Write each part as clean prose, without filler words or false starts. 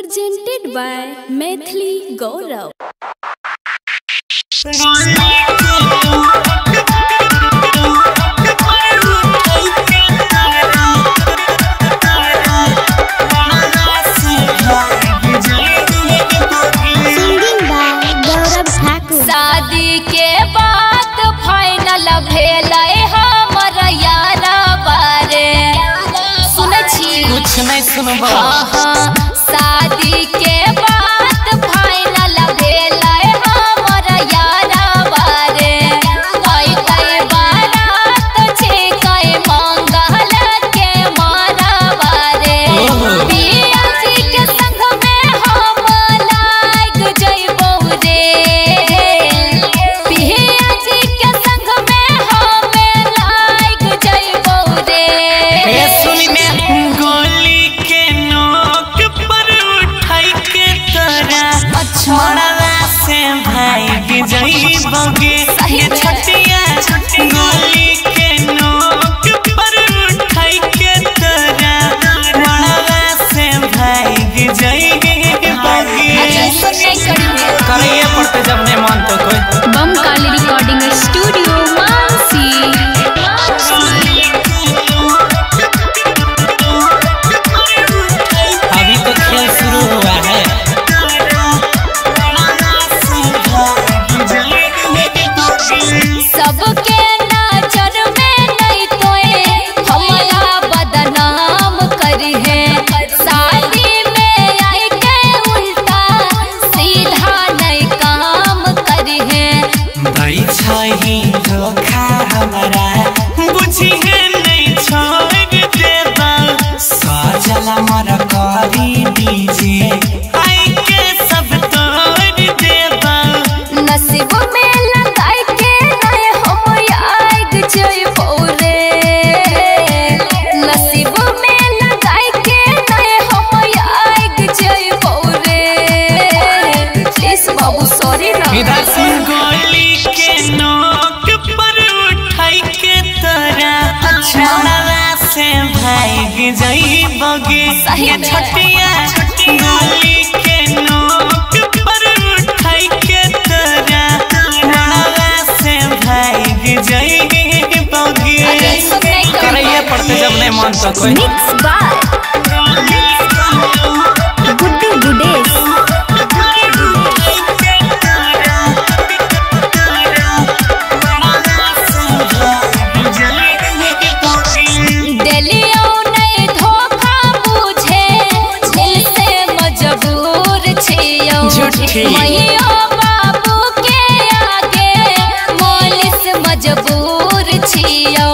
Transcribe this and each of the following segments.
Presented by Maithili Gaurav. शादी के बाद फाइनल भेल हमर यारा बारे सुन छी कुछ नहीं सुनबा। हाँ शादी के बाद फाइनल भेल हमर यारा बारे कई बारात छे कई मंगल के मारा बारे पिया जी के संग में हम लाग जइबो रे मरला से भाई जइबोगे ये छटिया गोली के नोक पर उठाई के तोरा मरला से भाई जइबोगे करिए पड़ते जब नहीं मानते कोई। बम काली रिकॉर्डिंग स्टूडियो मानसी। अभी तो खेल शुरू हुआ है। सबके नजर में नहीं तोए हमारा बदनाम करी है शादी में आई के उल्टा सीधा नहीं काम करी है भाई छही धोखा हमारा बुझी है नहीं छोड़ देबा सजला मर करी दीजिए आई के सब तोड़ देबा नसीब में लगाई के नहीं हम आग जइबो रे नसीब में लगाई के नहीं हम आग जइबो रे प्लीज बाबू सॉरी ना इधर से गोली के नोक पर उठाई के तोरा मरला से भाग जइबोगे ये छटिया गोली के नोक पर उठाई के तोरा मरला से भाग जइबोगे करिए पड़ते जब नहीं मानता कोई। Mix by Guddu Gudesh. दिलियो नहीं धोखा बुझे दिल से मजबूर छियो झूठी। मैयो बाबू के आगे मोलिस मजबूर छियो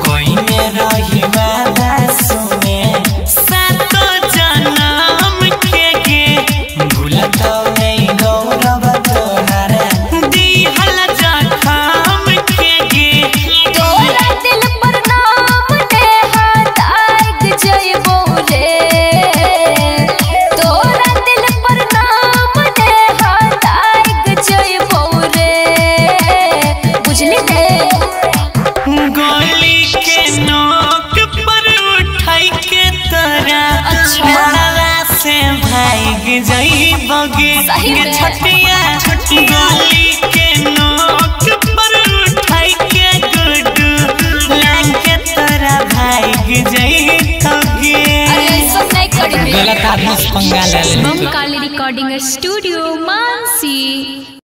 कोई मेरा ही वादा सुने सातो जन्म के गे भूलता नहीं गौरव तोहरा दिहल जखम के गे तोरा दिल पर नाम दे हाथ आग जइबो रे तोरा दिल पर नाम दे हाथ आग जइबो रे बुझली रे गोली के नोक पर उठाई के तोरा मरला से भाग जइबोगे ये छटिया गोली के नोक पर उठाई के गुड्डू लाके तोरा भाग जइबोगे। ऐसा नहीं करी गलत आदमी से पंगा ले ले। बम काली रिकॉर्डिंग स्टूडियो मानसी।